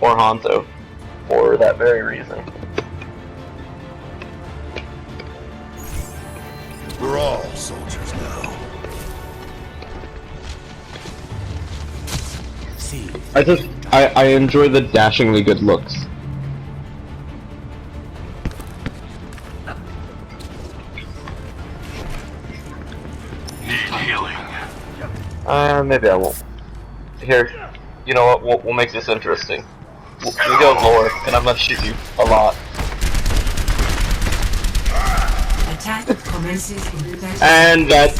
or Hanzo, for that very reason. We're all soldiers now. See, I enjoy the dashingly good looks. Need healing. Maybe I won't. Here, you know what? We'll make this interesting. We go lower, and I'm gonna shoot you a lot. Attack commences in 30 And that's...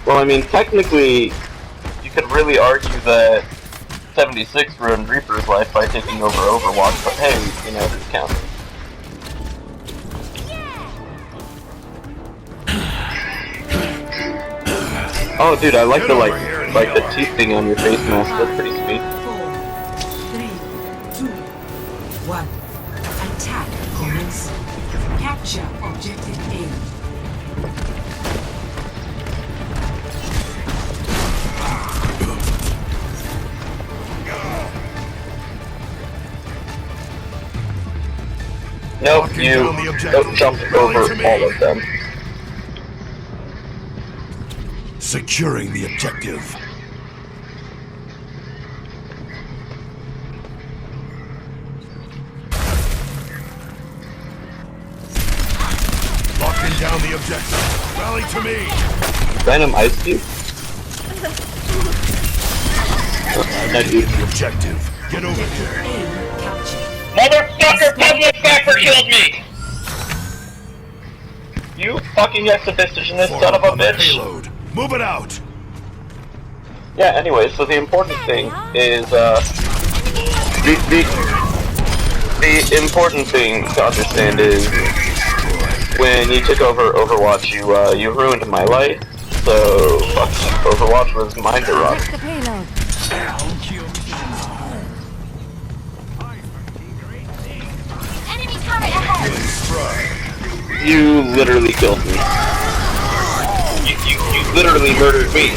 Well, I mean, technically, you could really argue that 76 ruined Reaper's life by taking over Overwatch, but hey, you know, this counts. Oh, dude, I like the the teeth thing on your face mask. That's pretty sweet. 4, 3, 2, 1. Attack commence. Capture objective A. Nope, you don't jump over all of them. Securing the objective. Locking down the objective. Rally to me. Random ice cube? The objective. Get over here. A captured. Motherfucker, public backer killed me! You fucking exhibitionist son of a On the bitch! payload. Move it out. Yeah, anyway, so the important thing is, the important thing to understand is, when you took over Overwatch, you ruined my life, so, fuck, Overwatch was mine to run. The payload. Enemy turret ahead! You literally killed me. You literally murdered me.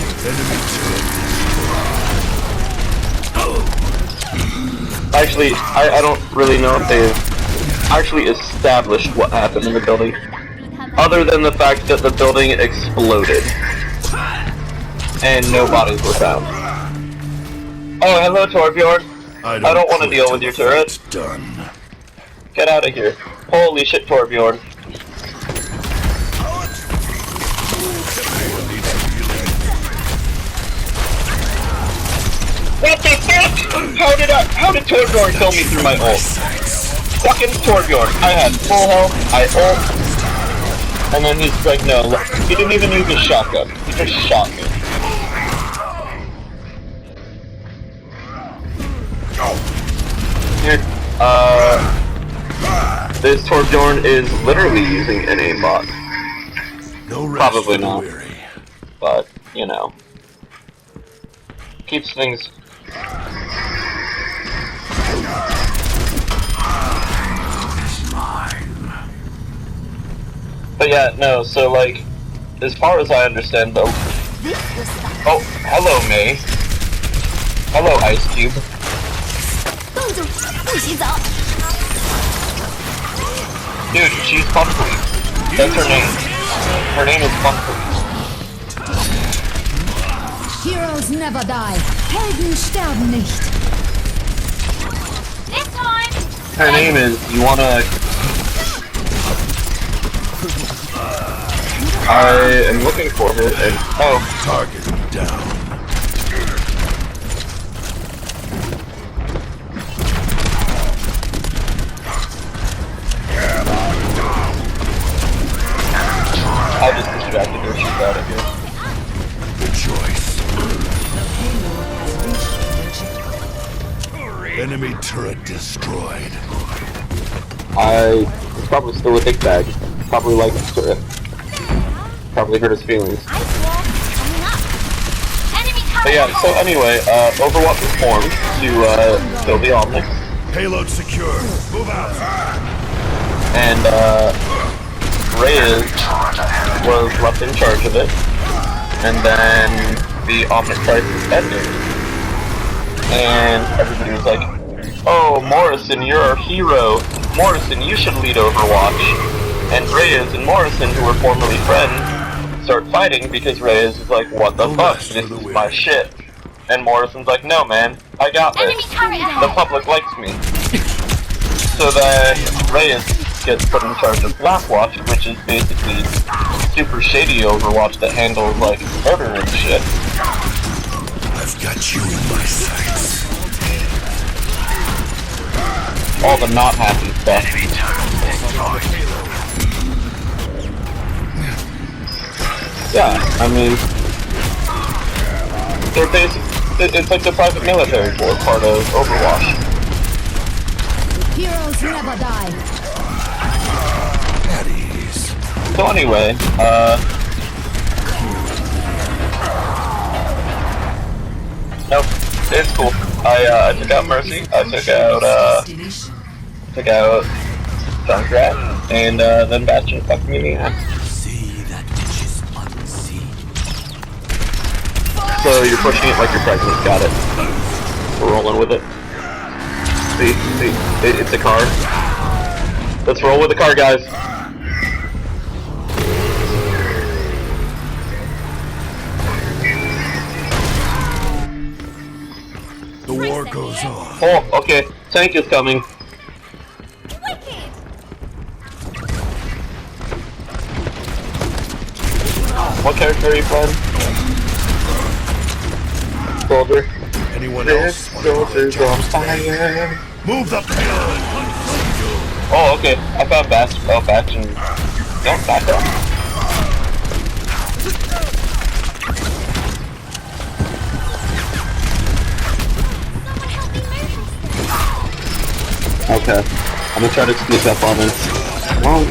Actually, I don't really know if they've actually established what happened in the building, other than the fact that the building exploded and no bodies were found. Oh, hello, Torbjorn. I don't want to deal with your turret. Done. Get out of here. Holy shit, Torbjorn. What the fuck? How did Torbjorn kill me through my ult? Fucking Torbjorn. I had full health, I ult, and then he's like, no, he didn't even use his shotgun. He just shot me. Here, this Torbjorn is literally using an aimbot. No rest Probably for the not. weary. But, you know, keeps things... But yeah, no, so like, as far as I understand though... Oh, hello May. Hello Ice Cube. 冻住，不许走！ Dude, she's Funfree. That's her name. Her name is Funfree. Heroes never die. Helden sterben nicht. This time! Her name is, you wanna... I am looking for her and... Oh, Target down. I just distracted her, she's out of here. Good choice. Enemy turret destroyed. It's probably still a dick bag. Probably like it. Probably hurt his feelings. Ice wall coming up! Enemy turret But yeah, so ahead! anyway, Overwatch was formed to kill the Omnics, Payload secure. Move out. and Reyes was left in charge of it, and then the Omnic crisis ended. and everybody was like, "Oh, Morrison, you're our hero. Morrison, you should lead Overwatch." And Reyes and Morrison, who were formerly friends, start fighting because Reyes is like, "What the fuck? This is my shit." And Morrison's like, "No, man, I got this. Enemy turret The ahead. public likes me." So then Reyes gets put in charge of Blackwatch, which is basically super shady Overwatch that handles like murder and shit. I've got you in my sights. All the not happy stuff. Yeah, I mean, they're it's like the private military for part of Overwatch. Heroes never die. At ease. So anyway, nope, it's cool. I took out Mercy, I took out Destination. Junkrat, and then Bastion fucked me in the ass. See that which is unseen. So you're pushing it like you're pregnant, got it. We're rolling with it. See, it's a car. Let's roll with the car, guys. The war goes on. Oh, okay, tank is coming. Wicked. What character are you playing? Soldier. Anyone This else? want to soldier's on fire. Move the payload. Oh, okay. I found Bastion. Oh, Bastion. Don't back up. Someone help me move. Okay. I'm gonna try to sneak up on it. Well,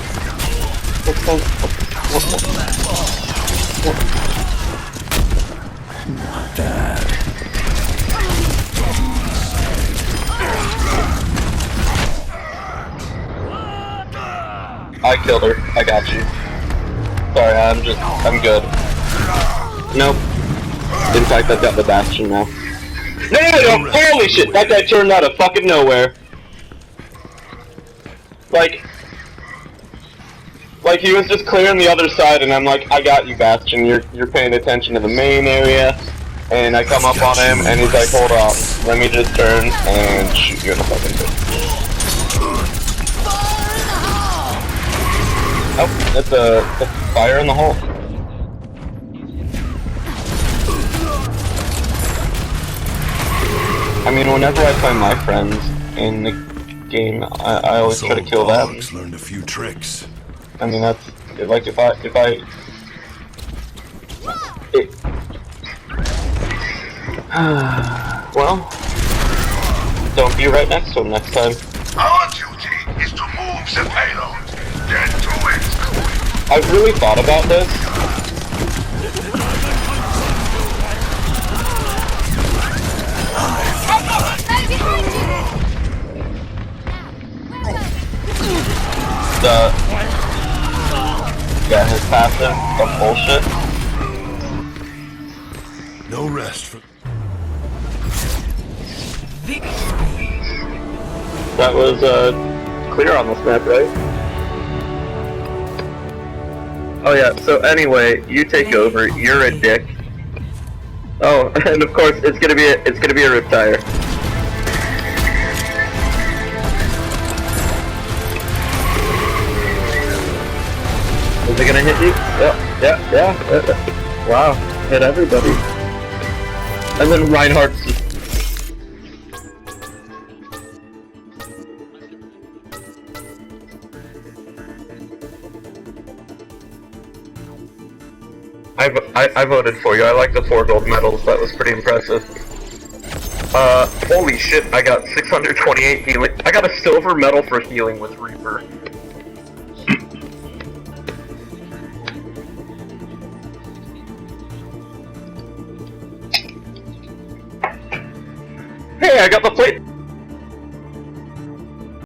I killed her. I got you. Sorry, I'm good. Nope. In fact, I've got the Bastion now. No! Holy shit! That guy turned out of fucking nowhere. Like he was just clearing the other side, and I'm like, I got you, Bastion. You're paying attention to the main area. And I come up on him, and he's like, hold on, let me just turn and shoot you in the fucking face. Oh, that's a fire in the hole. I mean, whenever I find my friends in the game, I always try to kill them. Dogs learned a few tricks. I mean, that's like if I well, don't be right next to him next time. Our duty is to move the payload. Get to it. I've really thought about this. No, behind you. Yeah, his passive, some bullshit. No rest for. That was clear on this map, right? Oh yeah. So anyway, you take over. You're a dick. Oh, and of course it's gonna be a Riptire. Is it gonna hit you? Yeah. Wow, hit everybody. And then Reinhardt's just... I voted for you. I like the 4 gold medals. That was pretty impressive. Holy shit, I got 628 healing. I got a silver medal for healing with Reaper. Hey, I got the plate.